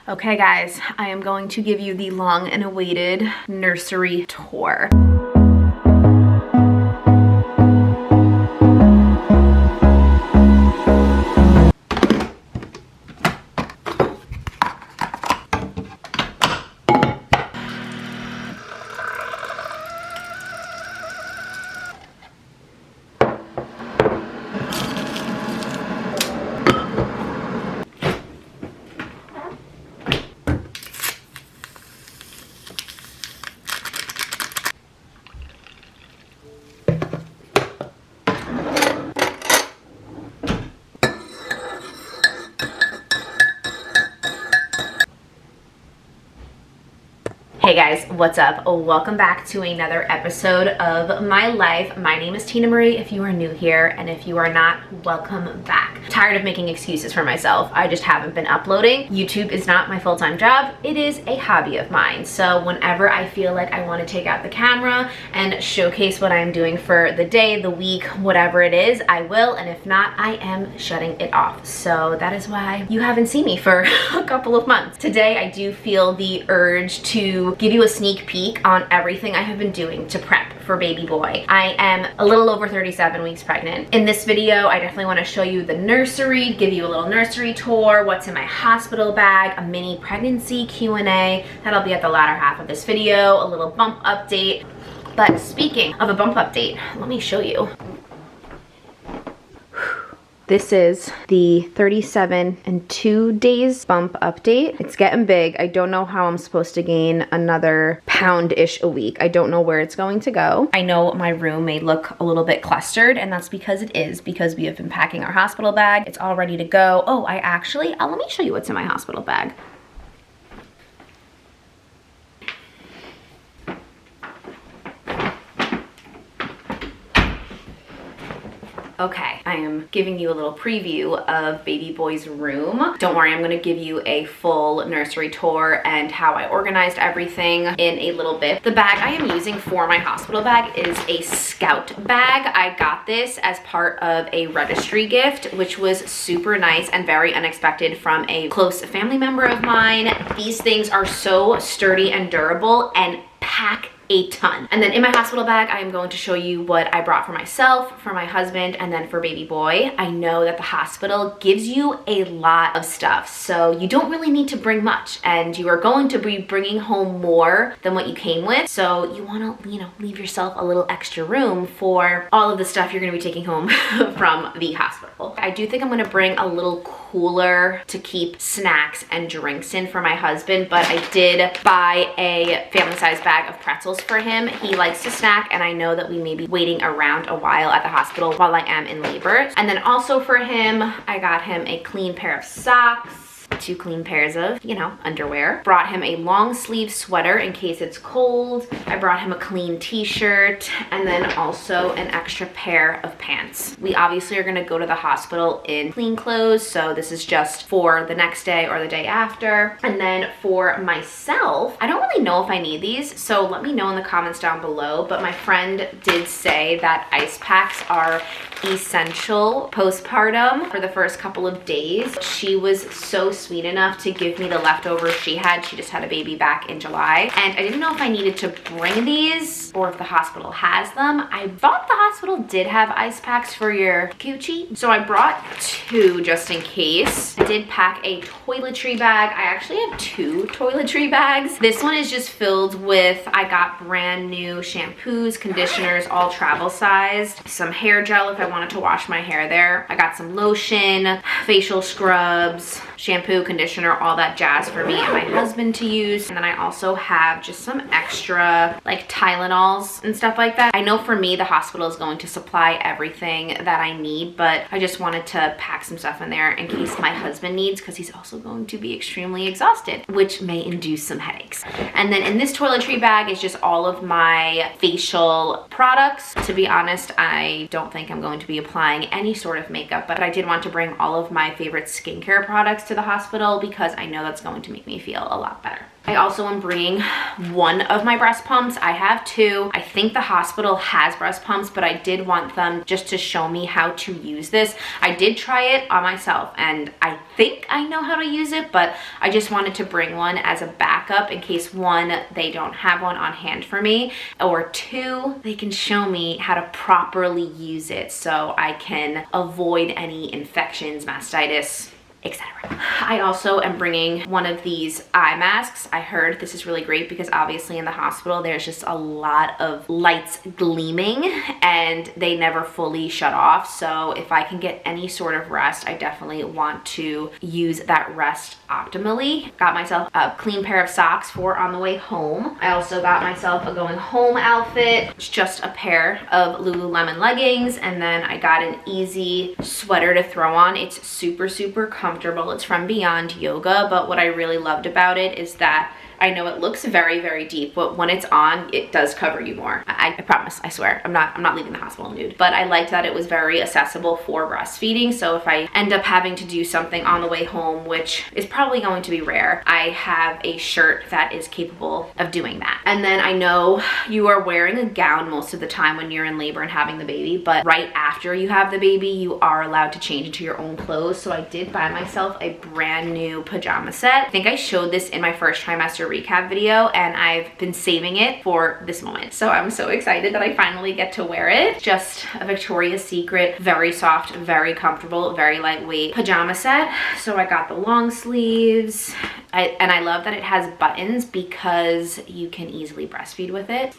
Okay guys, I am going to give you the long and awaited nursery tour. Hey guys, what's up? Welcome back to another episode of my life. My name is Tina Marie if you are new here, and if you are not, welcome back. Tired of making excuses for myself. I just haven't been uploading. YouTube is not my full-time job. It is a hobby of mine. So whenever I feel like I want to take out the camera and showcase what I'm doing for the day, the week, whatever it is, I will. And if not, I am shutting it off. So that is why you haven't seen me for a couple of months. Today, I do feel the urge to give you a sneak peek on everything I have been doing to prep for baby boy. I am a little over 37 weeks pregnant. In this video, I definitely want to show you the nursery, give you a little nursery tour, what's in my hospital bag, a mini pregnancy Q&A. That'll be at the latter half of this video, a little bump update. But speaking of a bump update, let me show you. This is the 37 and 2 days bump update. It's getting big. I don't know how I'm supposed to gain another pound-ish a week. I don't know where it's going to go. I know my room may look a little bit clustered, and that's because it is, because we have been packing our hospital bag. It's all ready to go. Oh, let me show you what's in my hospital bag. Okay, I am giving you a little preview of baby boy's room. Don't worry, I'm gonna give you a full nursery tour and how I organized everything in a little bit. The bag I am using for my hospital bag is a Scout bag. I got this as part of a registry gift, which was super nice and very unexpected from a close family member of mine. These things are so sturdy and durable and pack a ton. And then in my hospital bag, I am going to show you what I brought for myself, for my husband, and then for baby boy. I know that the hospital gives you a lot of stuff, so you don't really need to bring much, and you are going to be bringing home more than what you came with. So you want to, leave yourself a little extra room for all of the stuff you're going to be taking home from the hospital. I do think I'm going to bring a little cooler to keep snacks and drinks in for my husband, but I did buy a family-sized bag of pretzels for him. He likes to snack, and I know that we may be waiting around a while at the hospital while I am in labor. And then also for him, I got him a clean pair of socks, 2 clean pairs of, underwear. Brought him a long sleeve sweater in case it's cold. I brought him a clean t-shirt, and then also an extra pair of pants. We obviously are gonna go to the hospital in clean clothes, so this is just for the next day or the day after. And then for myself, I don't really know if I need these, so let me know in the comments down below, but my friend did say that ice packs are essential postpartum for the first couple of days. She was so sweet enough to give me the leftovers she had. She just had a baby back in July, and I didn't know if I needed to bring these or if the hospital has them. I thought the hospital did have ice packs for your Gucci, so I brought 2 just in case. I did pack a toiletry bag. I actually have 2 toiletry bags. This one is just filled with, I got brand new shampoos, conditioners, all travel sized, some hair gel if I wanted to wash my hair there. I got some lotion, facial scrubs, shampoo, conditioner, all that jazz for me and my husband to use. And then I also have just some extra like Tylenols and stuff like that. I know for me, the hospital is going to supply everything that I need, but I just wanted to pack some stuff in there in case my husband needs, because he's also going to be extremely exhausted, which may induce some headaches. And then in this toiletry bag is just all of my facial products. To be honest, I don't think I'm going to be applying any sort of makeup, but I did want to bring all of my favorite skincare products to the hospital hospital because I know that's going to make me feel a lot better. I also am bringing one of my breast pumps. I have two. I think the hospital has breast pumps, but I did want them just to show me how to use this. I did try it on myself and I think I know how to use it, but I just wanted to bring one as a backup in case one, they don't have one on hand for me, or two, they can show me how to properly use it so I can avoid any infections, mastitis, etc. I also am bringing one of these eye masks. I heard this is really great because obviously in the hospital there's just a lot of lights gleaming and they never fully shut off. So if I can get any sort of rest, I definitely want to use that rest optimally. Got myself a clean pair of socks for on the way home. I also got myself a going home outfit. It's just a pair of Lululemon leggings, and then I got an easy sweater to throw on. It's super, super comfortable. It's from Beyond Yoga, but what I really loved about it is that I know it looks very, very deep, but when it's on, it does cover you more. I promise, I swear. I'm not leaving the hospital nude. But I liked that it was very accessible for breastfeeding. So if I end up having to do something on the way home, which is probably going to be rare, I have a shirt that is capable of doing that. And then I know you are wearing a gown most of the time when you're in labor and having the baby, but right after you have the baby, you are allowed to change into your own clothes. So I did buy myself a brand new pajama set. I think I showed this in my first trimester recap video and I've been saving it for this moment. So I'm so excited that I finally get to wear it. Just a Victoria's Secret, very soft, very comfortable, very lightweight pajama set. So I got the long sleeves. And I love that it has buttons because you can easily breastfeed with it,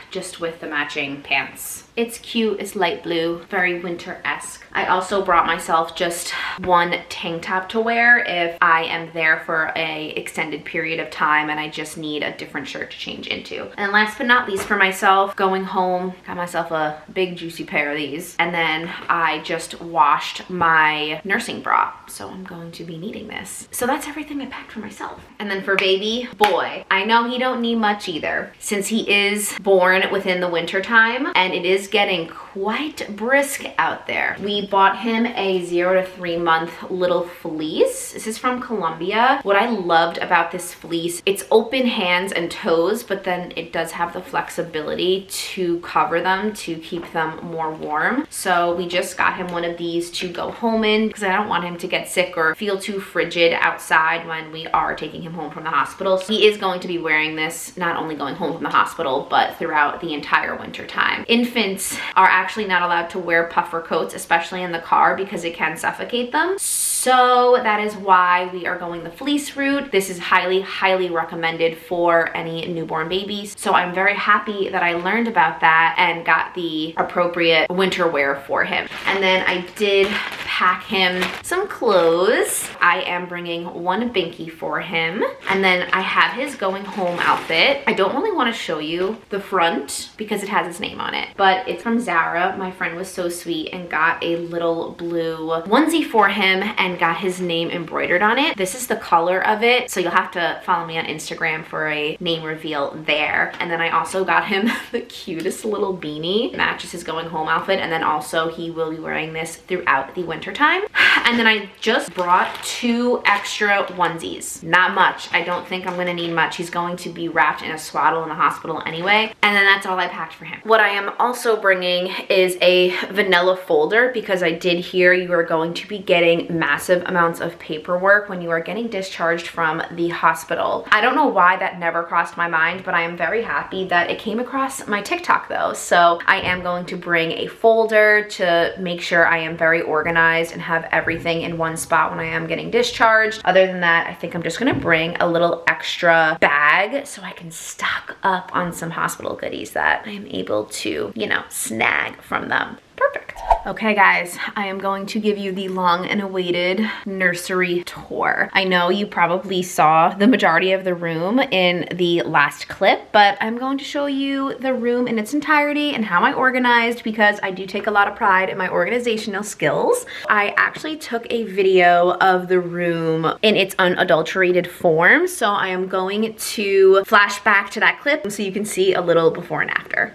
just with the matching pants. It's cute, it's light blue, very winter-esque. I also brought myself just one tank top to wear if I am there for a extended period of time and I just need a different shirt to change into. And last but not least for myself, going home, got myself a big juicy pair of these. And then I just washed my nursing bra. So I'm going to be needing this. So that's everything I packed for myself. And then for baby boy, I know he don't need much either since he is born within the winter time and it is getting quite brisk out there. We bought him a 0 to 3 month little fleece. This is from Colombia. What I loved about this fleece, it's open hands and toes, but then it does have the flexibility to cover them to keep them more warm. So we just got him one of these to go home in because I don't want him to get sick or feel too frigid outside when we are taking him home from the hospital. So he is going to be wearing this, not only going home from the hospital, but throughout the entire winter time. Infants are actually not allowed to wear puffer coats, especially in the car, because it can suffocate them. So that is why we are going the fleece route. This is highly, highly recommended for any newborn babies. So I'm very happy that I learned about that and got the appropriate winter wear for him. And then I did pack him some clothes. I am bringing one binky for him. And then I have his going home outfit. I don't really want to show you the front because it has his name on it, but it's from Zara. My friend was so sweet and got a little blue onesie for him and got his name embroidered on it. This is the color of it, so you'll have to follow me on Instagram for a name reveal there. And then I also got him the cutest little beanie. It matches his going home outfit, and then also he will be wearing this throughout the winter time. And then I just brought 2 extra onesies. Not much. I don't think I'm gonna need much. He's going to be wrapped in a swaddle in the hospital anyway. And then that's all I packed for him. What I am also bringing is a vanilla folder because I did hear you are going to be getting massive amounts of paperwork when you are getting discharged from the hospital. I don't know why that never crossed my mind, but I am very happy that it came across my TikTok though. So I am going to bring a folder to make sure I am very organized and have everything in one spot when I am getting discharged. Other than that, I think I'm just gonna bring a little extra bag so I can stock up on some hospital goodies that I am able to, you know, snag from them. Perfect. Okay guys, I am going to give you the long and awaited nursery tour. I know you probably saw the majority of the room in the last clip, but I'm going to show you the room in its entirety and how I organized because I do take a lot of pride in my organizational skills. I actually took a video of the room in its unadulterated form, so I am going to flash back to that clip so you can see a little before and after.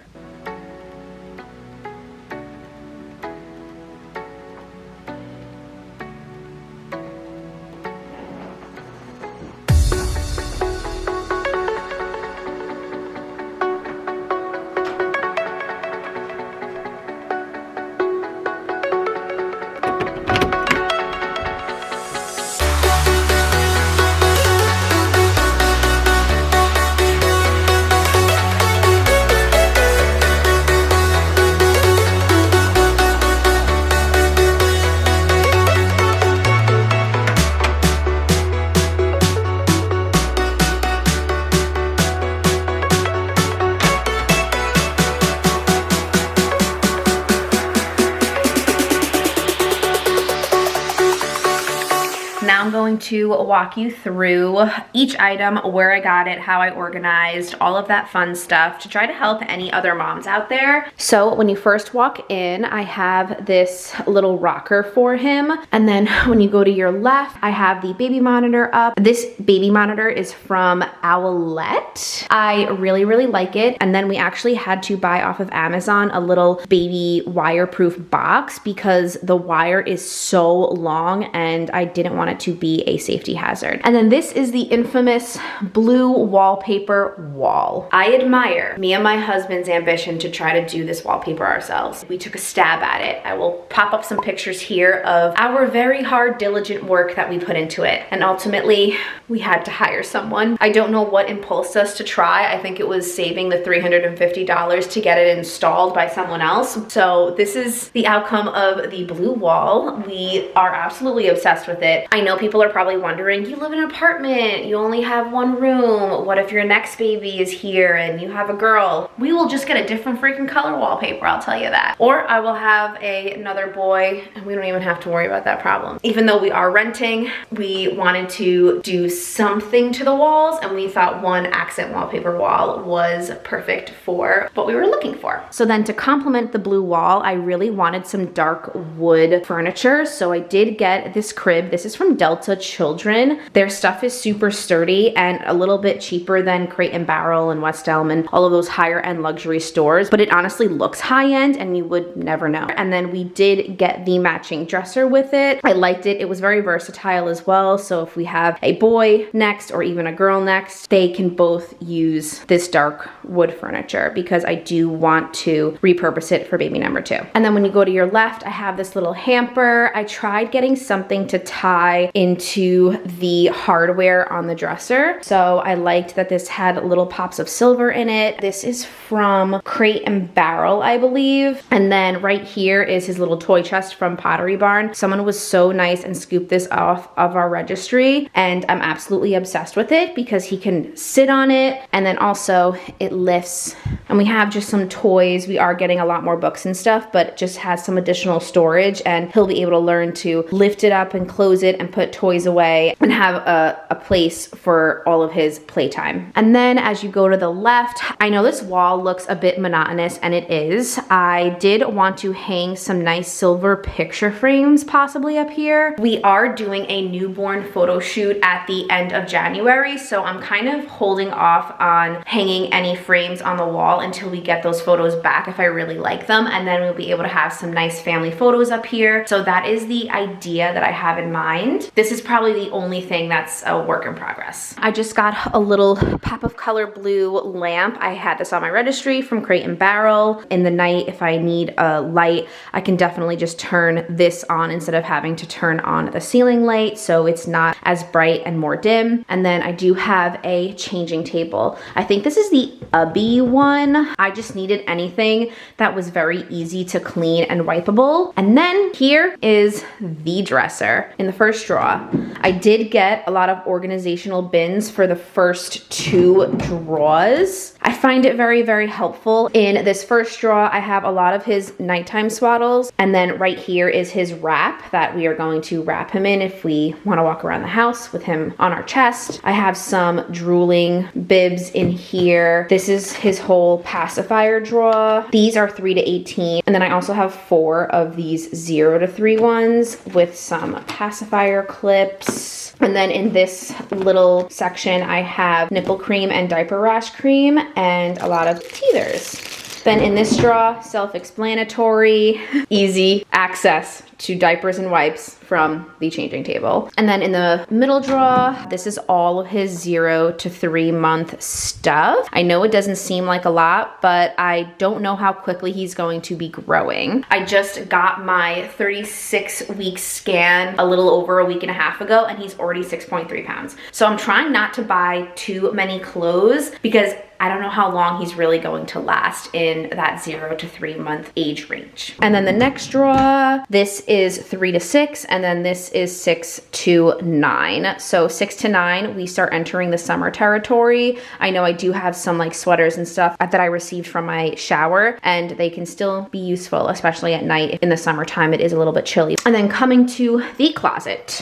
to walk you through each item, where I got it, how I organized, all of that fun stuff to try to help any other moms out there. So when you first walk in, I have this little rocker for him. And then when you go to your left, I have the baby monitor up. This baby monitor is from Owlet. I really, really like it. And then we actually had to buy off of Amazon a little baby wireproof box because the wire is so long and I didn't want it to be a safety hazard. And then this is the infamous blue wallpaper wall. I admire me and my husband's ambition to try to do this wallpaper ourselves. We took a stab at it. I will pop up some pictures here of our very hard, diligent work that we put into it. And ultimately, we had to hire someone. I don't know what impulsed us to try. I think it was saving the $350 to get it installed by someone else. So this is the outcome of the blue wall. We are absolutely obsessed with it. I know people are probably wondering, you live in an apartment, you only have one room. What if your next baby is here and you have a girl? We will just get a different freaking color wallpaper, I'll tell you that. Or I will have another boy and we don't even have to worry about that problem. Even though we are renting, we wanted to do something to the walls and we thought one accent wallpaper wall was perfect for what we were looking for. So then to complement the blue wall, I really wanted some dark wood furniture. So I did get this crib. This is from Delta Children. Their stuff is super sturdy and a little bit cheaper than Crate and Barrel and West Elm and all of those higher end luxury stores, but it honestly looks high end and you would never know. And then we did get the matching dresser with it. I liked it. It was very versatile as well. So if we have a boy next or even a girl next, they can both use this dark wood furniture because I do want to repurpose it for baby number 2. And then when you go to your left, I have this little hamper. I tried getting something to tie into the hardware on the dresser. So I liked that this had little pops of silver in it. This is from Crate and Barrel, I believe. And then right here is his little toy chest from Pottery Barn. Someone was so nice and scooped this off of our registry and I'm absolutely obsessed with it because he can sit on it and then also it lifts. And we have just some toys. We are getting a lot more books and stuff, but it just has some additional storage and he'll be able to learn to lift it up and close it and put toys away and have a place for all of his playtime. And then as you go to the left, I know this wall looks a bit monotonous and it is. I did want to hang some nice silver picture frames possibly up here. We are doing a newborn photo shoot at the end of January, so I'm kind of holding off on hanging any frames on the wall until we get those photos back if I really like them, and then we'll be able to have some nice family photos up here. So that is the idea that I have in mind. This is probably the only thing that's a work in progress. I just got a little pop of color blue lamp. I had this on my registry from Crate and Barrel. In the night, if I need a light, I can definitely just turn this on instead of having to turn on the ceiling light, so it's not as bright and more dim. And then I do have a changing table. I think this is the Ubby one. I just needed anything that was very easy to clean and wipeable. And then here is the dresser in the first drawer. I did get a lot of organizational bins for the first 2 drawers. I find it very, very helpful. In this first drawer, I have a lot of his nighttime swaddles. And then right here is his wrap that we are going to wrap him in if we want to walk around the house with him on our chest. I have some drooling bibs in here. This is his whole pacifier drawer. These are 3 to 18. And then I also have 4 of these 0 to 3 ones with some pacifier clips. And then in this little section, I have nipple cream and diaper rash cream and a lot of teethers. Then in this drawer, self-explanatory, easy access to diapers and wipes from the changing table. And then in the middle drawer, this is all of his 0 to 3 month stuff. I know it doesn't seem like a lot, but I don't know how quickly he's going to be growing. I just got my 36-week scan a little over a week and a half ago, and he's already 6.3 pounds. So I'm trying not to buy too many clothes because I don't know how long he's really going to last in that 0 to 3 month age range. And then the next drawer, this is 3 to 6, and then this is 6 to 9. So 6 to 9, we start entering the summer territory. I know I do have some like sweaters and stuff that I received from my shower, and they can still be useful, especially at night. In the summertime, it is a little bit chilly. And then coming to the closet.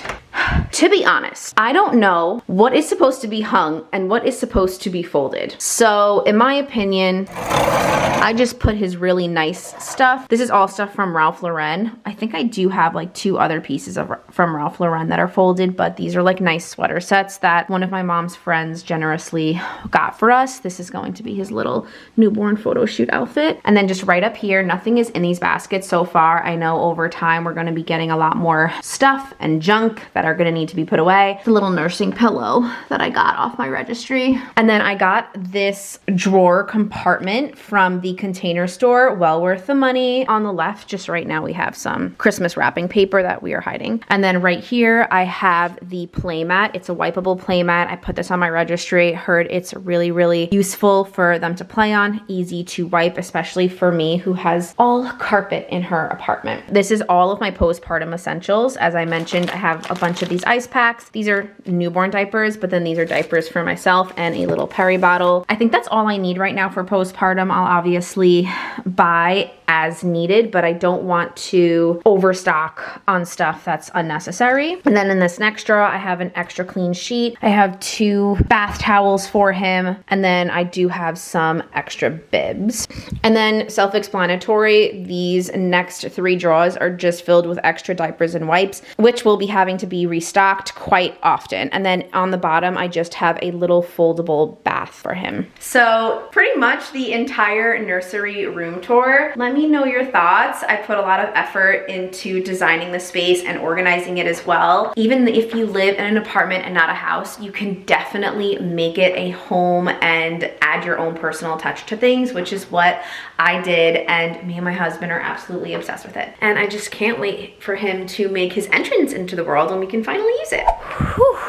To be honest, I don't know what is supposed to be hung and what is supposed to be folded. So in my opinion, I just put his really nice stuff. This is all stuff from Ralph Lauren. I think I do have like 2 other pieces from Ralph Lauren that are folded, but these are like nice sweater sets that one of my mom's friends generously got for us. This is going to be his little newborn photo shoot outfit. And then just right up here, nothing is in these baskets so far. I know over time we're going to be getting a lot more stuff and junk that are going to need to be put away. The little nursing pillow that I got off my registry. And then I got this drawer compartment from the Container Store. Well worth the money. On the left, just right now, we have some Christmas wrapping paper that we are hiding. And then right here, I have the play mat. It's a wipeable play mat. I put this on my registry. Heard it's really, really useful for them to play on. Easy to wipe, especially for me who has all carpet in her apartment. This is all of my postpartum essentials. As I mentioned, I have a bunch of these ice packs. These are newborn diapers, but then these are diapers for myself and a little peri bottle. I think that's all I need right now for postpartum. I'll obviously buy as needed, but I don't want to overstock on stuff that's unnecessary. And then in this next drawer, I have an extra clean sheet. I have 2 bath towels for him, and then I do have some extra bibs. And then self-explanatory, these next 3 drawers are just filled with extra diapers and wipes, which will be having to be restocked quite often. And then on the bottom, I just have a little foldable bath for him. So pretty much the entire nursery room tour. Let me know your thoughts. I put a lot of effort into designing the space and organizing it as well. Even if you live in an apartment and not a house, you can definitely make it a home and add your own personal touch to things, which is what I did, and me and my husband are absolutely obsessed with it. And I just can't wait for him to make his entrance into the world and we can finally use it. Whew.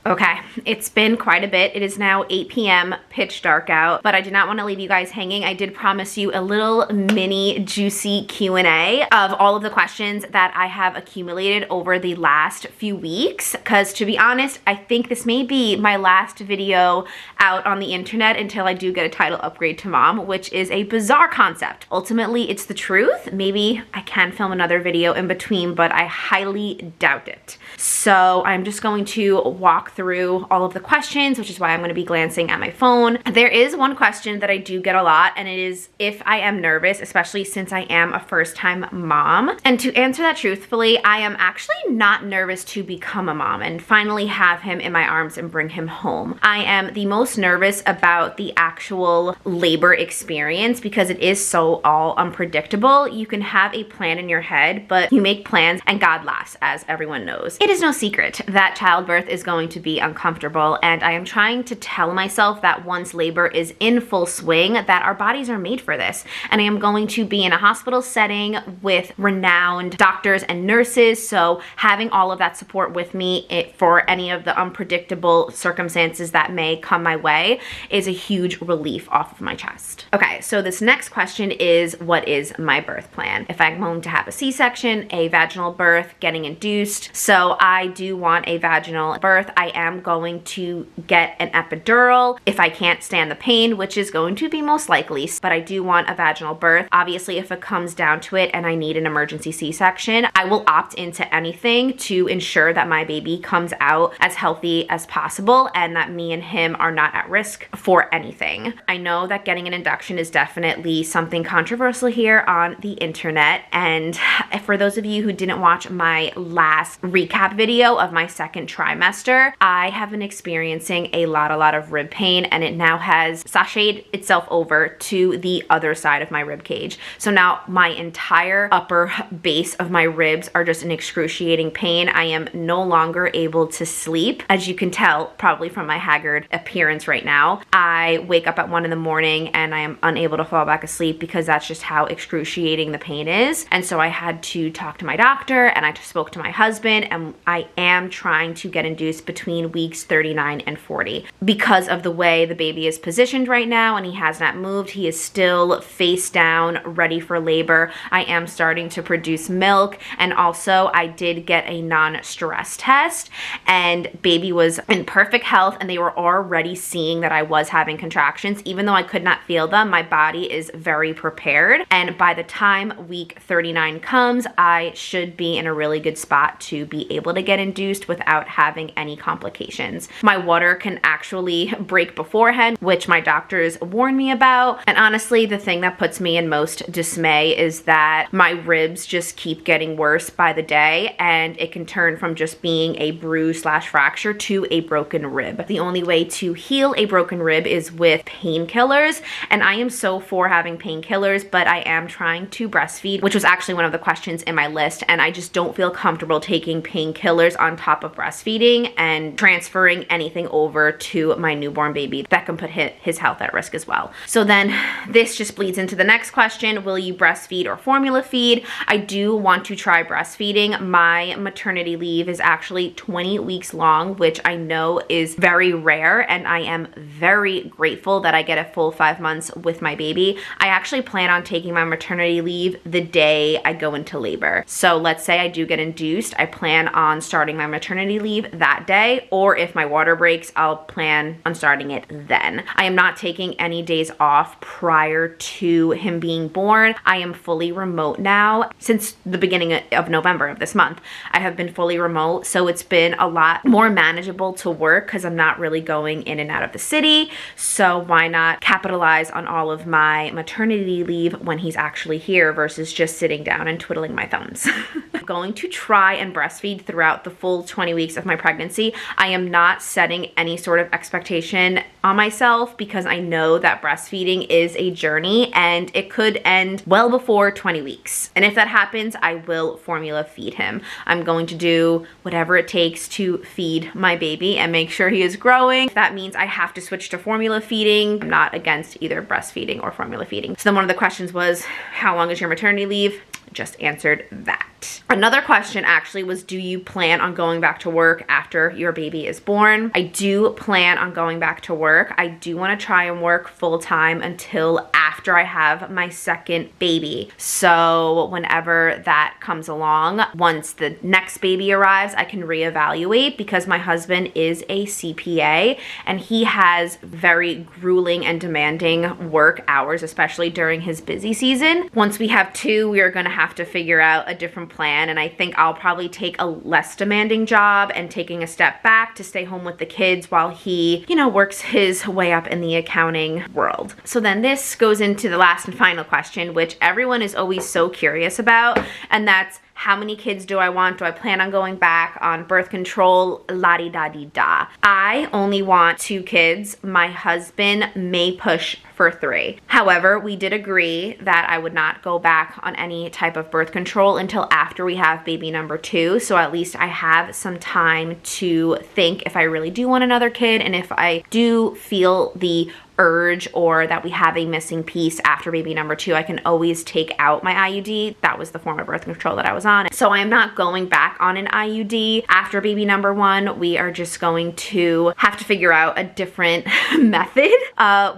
Okay, it's been quite a bit. It is now 8 p.m., pitch dark out, but I did not want to leave you guys hanging. I did promise you a little mini juicy Q&A of all of the questions that I have accumulated over the last few weeks, because to be honest, I think this may be my last video out on the internet until I do get a title upgrade to mom, which is a bizarre concept. Ultimately, it's the truth. Maybe I can film another video in between, but I highly doubt it. So I'm just going to walk through all of the questions, which is why I'm going to be glancing at my phone. There is one question that I do get a lot, and it is if I am nervous, especially since I am a first-time mom. And to answer that truthfully, I am actually not nervous to become a mom and finally have him in my arms and bring him home. I am the most nervous about the actual labor experience because it is so all unpredictable. You can have a plan in your head, but you make plans and God laughs, as everyone knows. It is no secret that childbirth is going to be uncomfortable, and I am trying to tell myself that once labor is in full swing, that our bodies are made for this. And I am going to be in a hospital setting with renowned doctors and nurses, so having all of that support with me for any of the unpredictable circumstances that may come my way is a huge relief off of my chest. Okay, so this next question is, what is my birth plan? If I'm going to have a C-section, a vaginal birth, getting induced. So I do want a vaginal birth. I am going to get an epidural if I can't stand the pain, which is going to be most likely, but I do want a vaginal birth. Obviously, if it comes down to it and I need an emergency C-section, I will opt into anything to ensure that my baby comes out as healthy as possible and that me and him are not at risk for anything. I know that getting an induction is definitely something controversial here on the internet, and for those of you who didn't watch my last recap video of my second trimester, I have been experiencing a lot of rib pain, and it now has sashayed itself over to the other side of my rib cage. So now my entire upper base of my ribs are just in excruciating pain. I am no longer able to sleep. As you can tell, probably from my haggard appearance right now, I wake up at 1 in the morning and I am unable to fall back asleep because that's just how excruciating the pain is. And so I had to talk to my doctor, and I spoke to my husband, and I am trying to get induced between between weeks 39 and 40. Because of the way the baby is positioned right now and he has not moved, he is still face down, ready for labor. I am starting to produce milk, and also I did get a non-stress test, and baby was in perfect health, and they were already seeing that I was having contractions. Even though I could not feel them, my body is very prepared, and by the time week 39 comes, I should be in a really good spot to be able to get induced without having any complications. My water can actually break beforehand, which my doctors warned me about, and honestly, the thing that puts me in most dismay is that my ribs just keep getting worse by the day, and it can turn from just being a bruise / fracture to a broken rib. The only way to heal a broken rib is with painkillers, and I am so for having painkillers, but I am trying to breastfeed, which was actually one of the questions in my list, and I just don't feel comfortable taking painkillers on top of breastfeeding and transferring anything over to my newborn baby. That can put his health at risk as well. So then this just bleeds into the next question: will you breastfeed or formula feed? I do want to try breastfeeding. My maternity leave is actually 20 weeks long, which I know is very rare, and I am very grateful that I get a full 5 months with my baby. I actually plan on taking my maternity leave the day I go into labor. So let's say I do get induced, I plan on starting my maternity leave that day, or if my water breaks, I'll plan on starting it then. I am not taking any days off prior to him being born. I am fully remote now. Since the beginning of November of this month, I have been fully remote, so it's been a lot more manageable to work because I'm not really going in and out of the city. So why not capitalize on all of my maternity leave when he's actually here versus just sitting down and twiddling my thumbs. I'm going to try and breastfeed throughout the full 20 weeks of my pregnancy. I am not setting any sort of expectation on myself because I know that breastfeeding is a journey and it could end well before 20 weeks. And if that happens, I will formula feed him. I'm going to do whatever it takes to feed my baby and make sure he is growing. If that means I have to switch to formula feeding, I'm not against either breastfeeding or formula feeding. So then one of the questions was, how long is your maternity leave? Just answered that. Another question actually was, do you plan on going back to work after your baby is born? I do plan on going back to work. I do want to try and work full time until after I have my second baby. So whenever that comes along, once the next baby arrives, I can reevaluate because my husband is a CPA and he has very grueling and demanding work hours, especially during his busy season. Once we have two, we are going to have to figure out a different plan, and I think I'll probably take a less demanding job and taking a step back to stay home with the kids while he, works his way up in the accounting world. So then this goes into the last and final question, which everyone is always so curious about, and that's, how many kids do I want? Do I plan on going back on birth control? La-di-da-di-da. I only want 2 kids. My husband may push for 3. However, we did agree that I would not go back on any type of birth control until after we have baby number 2. So at least I have some time to think if I really do want another kid, and if I do feel the urge or that we have a missing piece after baby number 2, I can always take out my IUD. That was the form of birth control that I was on. So I am not going back on an IUD after baby number 1. We are just going to have to figure out a different method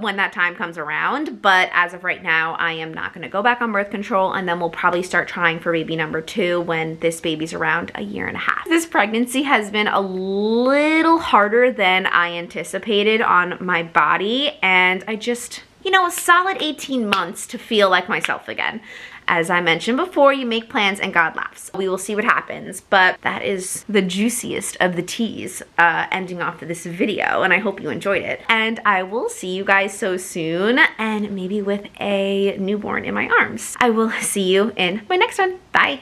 when that time comes around. But as of right now, I am not going to go back on birth control, and then we'll probably start trying for baby number 2 when this baby's around 1.5 years. This pregnancy has been a little harder than I anticipated on my body, and I just, a solid 18 months to feel like myself again. As I mentioned before, you make plans and God laughs. We will see what happens, but that is the juiciest of the teas ending off this video, and I hope you enjoyed it. And I will see you guys so soon, and maybe with a newborn in my arms. I will see you in my next one. Bye.